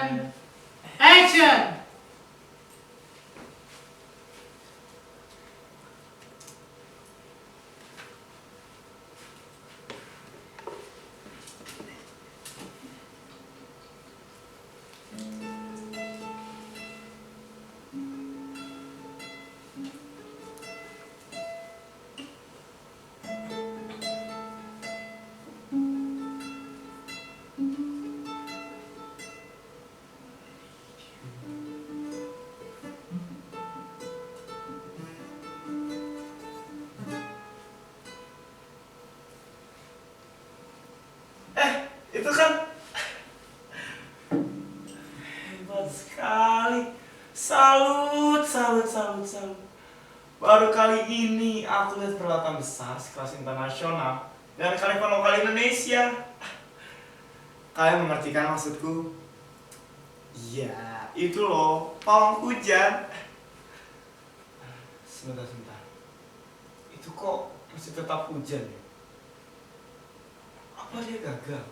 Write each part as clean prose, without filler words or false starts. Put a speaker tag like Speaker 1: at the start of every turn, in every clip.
Speaker 1: Action!
Speaker 2: Itu kan hebat sekali. Salut, salut, salut, salut. Baru kali ini aku lihat peralatan besar sekelas internasional dan kearifan lokal Indonesia. Kalian mengerti kan maksudku? Iya, itu loh, pawang hujan. Sebentar, sebentar. Itu kok masih tetap hujan ya? Apa dia gagal?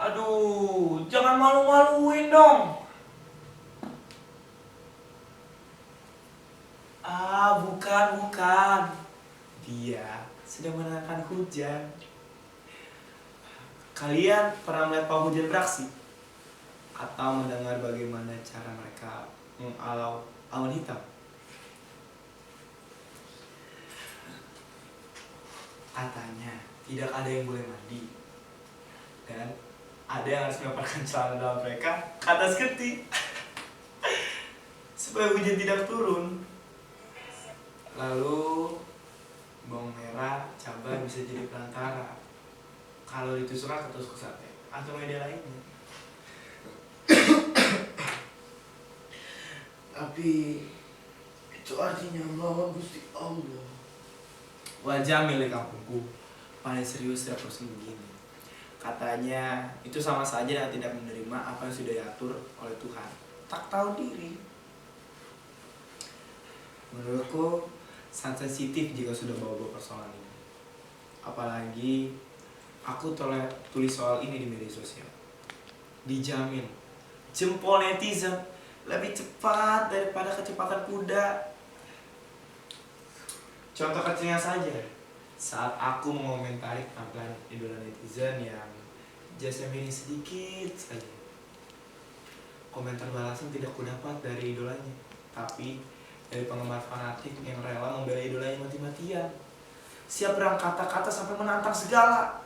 Speaker 2: Aduh, jangan malu-maluin dong. Bukan. Dia sedang menandakan hujan. Kalian pernah melihat pawang hujan beraksi? Atau mendengar bagaimana cara mereka mengalau awan hitam? Katanya tidak ada yang boleh mandi. Dan ada yang harus melepaskan celana dalam mereka ke atas keti supaya hujan tidak turun. Lalu bawang merah, cabai bisa jadi perantara kalau ditusuk ke tusuk sate atau media lainnya.
Speaker 3: Tapi itu artinya melawan Gusti Allah.
Speaker 2: Wajah milik kampungku paling serius setiap musim begini. Katanya itu sama saja dengan tidak menerima apa yang sudah diatur oleh Tuhan. Tak tahu diri. Menurutku sangat sensitif jika sudah bawa-bawa persoalan ini. Apalagi aku tulis soal ini di media sosial. Dijamin jempol netizen lebih cepat daripada kecepatan kuda. Contoh kecilnya saja, saat aku mengomentari penampilan idola netizen yang jasnya miring sedikit saja, komentar balasan tidak kudapat dari idolanya, tapi dari penggemar fanatik yang rela membela idolanya mati-matian, siap berangkat kata-kata sampai menantang segala.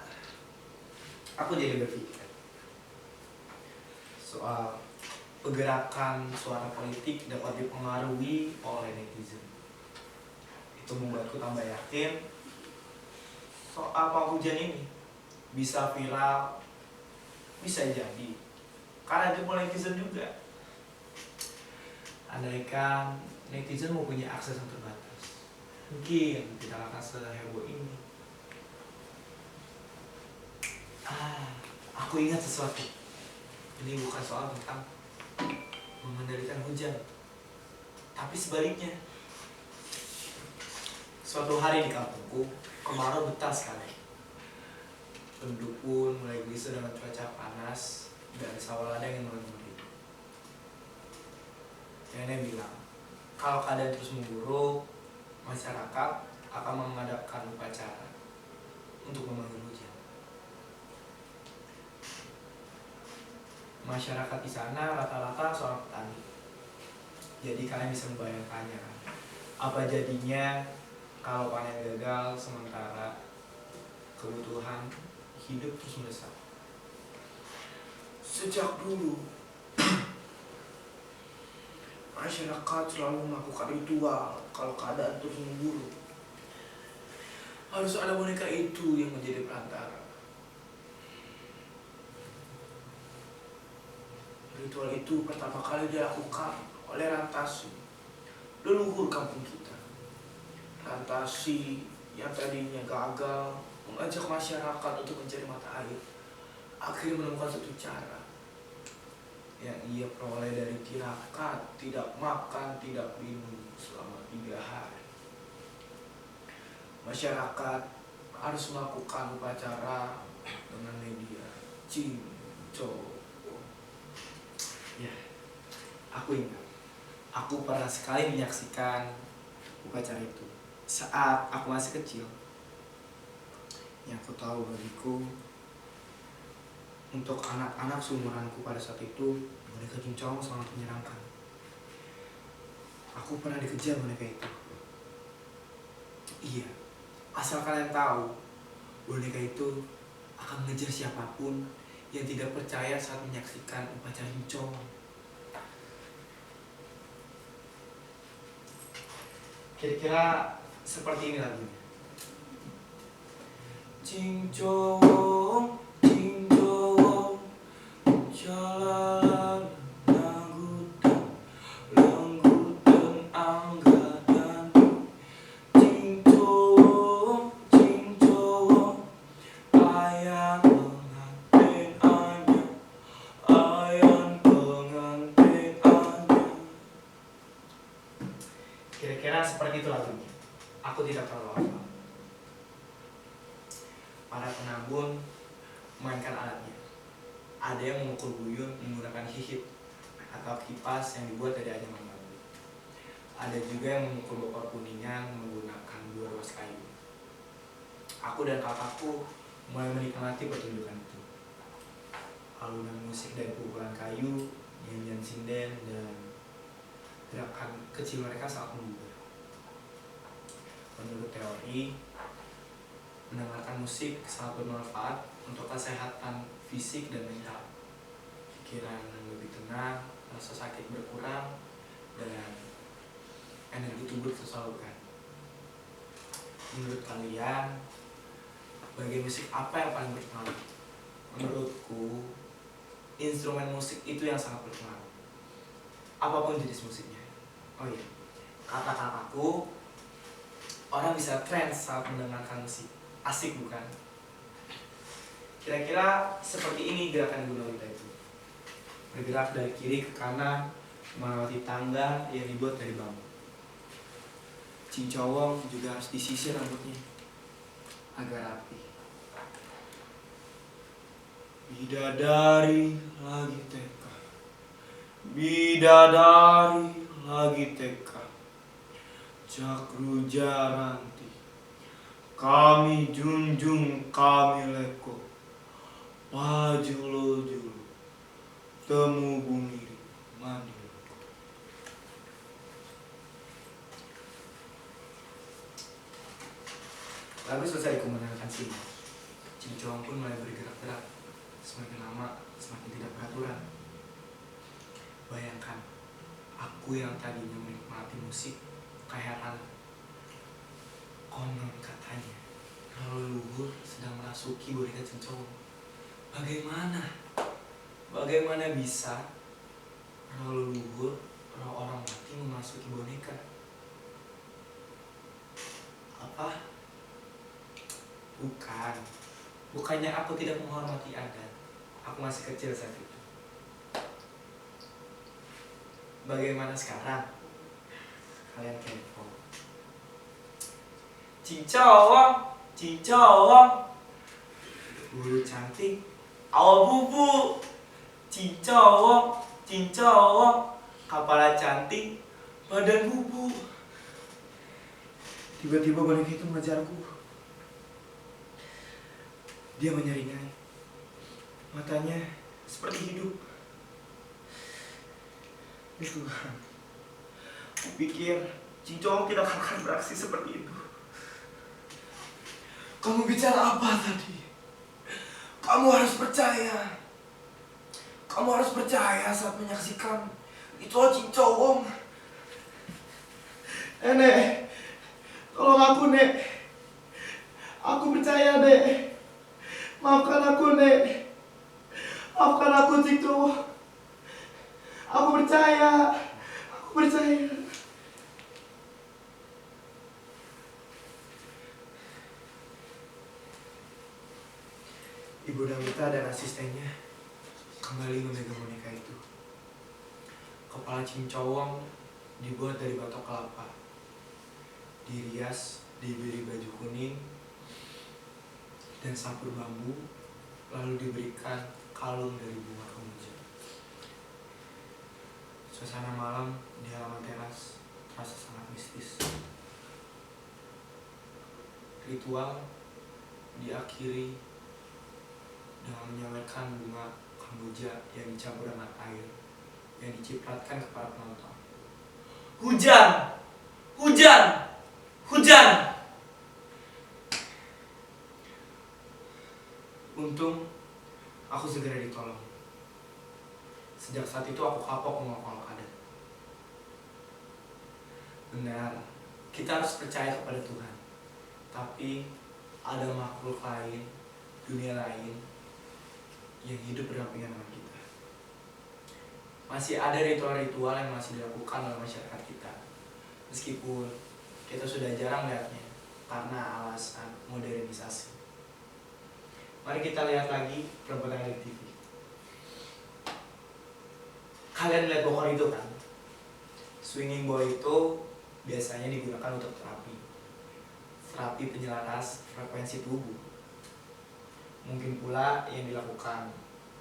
Speaker 2: Aku jadi berpikir soal pergerakan suara politik dapat dipengaruhi oleh netizen. Itu membuatku tambah yakin soal pawang hujan ini bisa viral, bisa jadi karena jempol netizen juga. Andaikan netizen mempunyai akses yang terbatas, mungkin tidak akan seheboh ini. Aku ingat sesuatu. Ini bukan soal tentang mengendalikan hujan, tapi sebaliknya. Suatu hari di kampungku, kemarau betah sekali. Penduduk pun mulai gelisah dengan cuaca panas dan sawah ladang yang mulai mengering. Nenek bilang, kalau keadaan terus memburuk, masyarakat akan mengadakan upacara untuk memanggil hujan. Masyarakat di sana rata-rata seorang petani. Jadi kalian bisa membayangkannya kan? Apa jadinya kalau panen gagal sementara kebutuhan hidup terus mendesak.
Speaker 3: Sejak dulu masyarakat selalu melakukan ritual kalau keadaan terus memburuk.
Speaker 2: Harus ada boneka itu yang menjadi perantara.
Speaker 3: Ritual itu pertama kali dilakukan oleh Rantasi, leluhur kampung kita. Rantasi yang tadinya gagal mengajak masyarakat untuk mencari mata air, akhirnya menemukan satu cara yang ia peroleh dari tirakat tidak makan, tidak minum selama 3 hari. Masyarakat harus melakukan upacara dengan media Cincowong.
Speaker 2: Ya, aku ingat. Aku pernah sekali menyaksikan upacara itu saat aku masih kecil. Yang aku tahu bagiku, untuk anak-anak seumuranku pada saat itu, boneka cincong sangat menyenangkan. Aku pernah dikejar boneka itu. Iya, asal kalian tahu, boneka itu akan mengejar siapapun yang tidak percaya saat menyaksikan upacara cincong. Kira-kira seperti ini lagunya. Cincong, cincong, jalan langgutan, langgutan anggatan. Cincong, cincong, ayam pengantin anyar, ayam pengantin anyar. Kira-kira seperti itu lagunya. Aku tidak terlalu hafal. Para penabun memainkan alatnya. Ada yang memukul buyut menggunakan hihit atau kipas yang dibuat dari anyaman bambu. Ada juga yang memukul bokor kuningan menggunakan 2 ruas kayu. Aku dan kakakku mulai menikmati pertunjukan itu. Alunan musik dan pukulan kayu, nyanyian sinden, dan gerakan kecil mereka sangat menggugah. Menurut teori, mendengarkan musik sangat bermanfaat untuk kesehatan fisik dan mental. Pikiran lebih tenang, rasa sakit berkurang, dan energi tubuh tersalurkan. Menurut kalian, bagian musik apa yang paling berpengaruh? Menurutku, instrumen musik itu yang sangat berpengaruh. Apapun jenis musiknya. Oh iya, kata kakakku, orang bisa trance saat mendengarkan musik. Asik bukan? Kira-kira seperti ini gerakan gunawita itu. Bergerak dari kiri ke kanan, melewati tangga yang dibuat dari bambu. Cincowong juga harus disisir rambutnya agar rapi. Bidadari lagi TK, bidadari lagi TK, Cakru Jaranti, kami junjung kami leko, pajulo julo, temu bumiri mandi. Lagu selesai kumandangkan sini. Cincong pun mulai bergerak-gerak. Semakin lama, semakin tidak beraturan. Bayangkan, aku yang tadinya menikmati musik keheranan. Konon katanya, roh leluhur sedang merasuki boneka cincong. Bagaimana bisa roh leluhur, roh orang mati memasuki boneka? Apa? Bukannya aku tidak menghormati adat. Aku masih kecil saat itu. Bagaimana sekarang? Kalian kepo. Cincowong, cincowong, bulu cantik, awal bubu. Cincowong, cincowong, kepala cantik, badan bubu. Tiba-tiba boneka itu mengejarku. Dia menyeringai. Matanya seperti hidup. Ya Tuhan, aku pikir cincong tidak akan beraksi seperti itu. Kamu bicara apa tadi? Kamu harus percaya. Kamu harus percaya saat menyaksikan itu cincong. Nek, tolong aku, Nek. Aku percaya, Nek. Maafkan aku, Nek. Maafkan aku, cincong. Aku percaya. Aku percaya. Ibu Dawita dan asistennya kembali memegang boneka itu. Kepala cincowong dibuat dari batok kelapa, dirias, diberi baju kuning dan sampul bambu, lalu diberikan kalung dari bunga kemboja. Suasana malam di halaman teras terasa sangat mistis. Ritual diakhiri dengan menyamarkan bunga kamboja yang dicampur dengan air yang dicipratkan kepada penonton. Hujan! Hujan! Hujan! Untung aku segera ditolong. Sejak saat itu aku kapok mengolok-olok adat. Benar, kita harus percaya kepada Tuhan. Tapi ada makhluk lain, dunia lain yang hidup berdampingan dengan kita. Masih ada ritual-ritual yang masih dilakukan oleh masyarakat kita. Meskipun kita sudah jarang melihatnya karena alasan modernisasi. Mari kita lihat lagi perempuan yang ada di TV. Kalian lihat pokok itu kan? Swinging boy itu biasanya digunakan untuk terapi penyelaras frekuensi tubuh. Mungkin pula yang dilakukan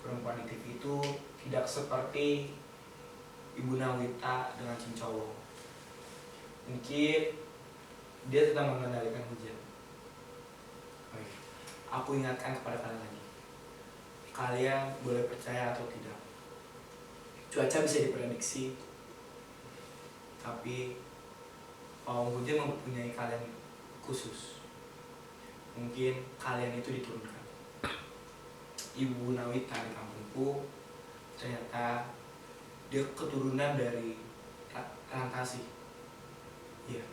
Speaker 2: perempuan di TV itu tidak seperti Ibu Nawita dengan Cincowong. Mungkin dia sedang mengendalikan hujan. Baik, aku ingatkan kepada kalian lagi. Kalian boleh percaya atau tidak. Cuaca bisa diprediksi, tapi pawang hujan mempunyai kalian khusus. Mungkin kalian itu diturunkan. Ibu Nawita di kampungku ternyata dia keturunan dari Rantasi. Ya,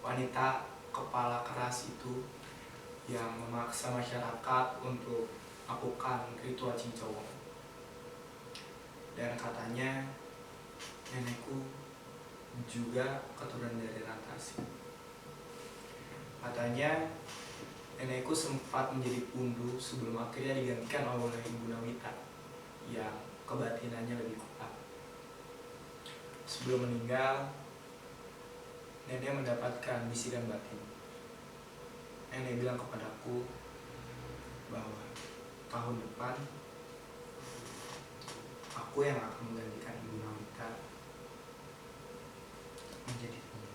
Speaker 2: wanita kepala keras itu yang memaksa masyarakat untuk melakukan ritual Cincowong. Dan katanya nenekku juga keturunan dari Rantasi. Katanya nenekku sempat menjadi pundu sebelum akhirnya digantikan oleh Ibu Nawita yang kebatinannya lebih kuat. Sebelum meninggal, nenek mendapatkan bisikan batin. Nenek bilang kepadaku bahwa tahun depan aku yang akan menggantikan Ibu Nawita menjadi pundu.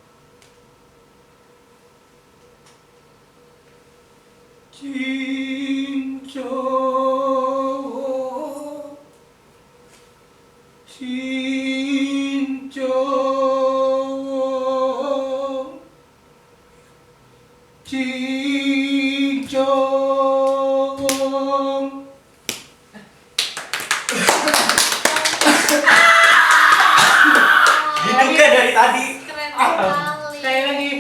Speaker 2: Cincowong, Cincowong, Cincowong. Hidupnya dari tadi.
Speaker 1: Keren sekali.
Speaker 4: Sekali lagi,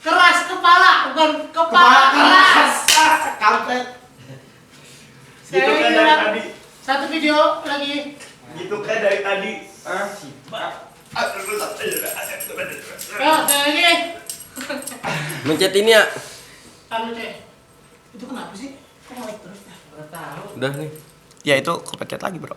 Speaker 4: keras kepala, bukan kepala keras.
Speaker 2: Kampret.
Speaker 4: Sekali
Speaker 2: Gitu kan
Speaker 4: lagi,
Speaker 2: dari
Speaker 4: Nak.
Speaker 2: tadi.
Speaker 4: Satu video lagi.
Speaker 2: Gitu kan dari tadi.
Speaker 4: Yo, sekali lagi.
Speaker 5: Mencet ini ya.
Speaker 4: Taruh cek. Itu kenapa sih? Kok naik terus? Nggak tahu.
Speaker 5: Udah nih.
Speaker 2: Ya itu kepencet lagi bro.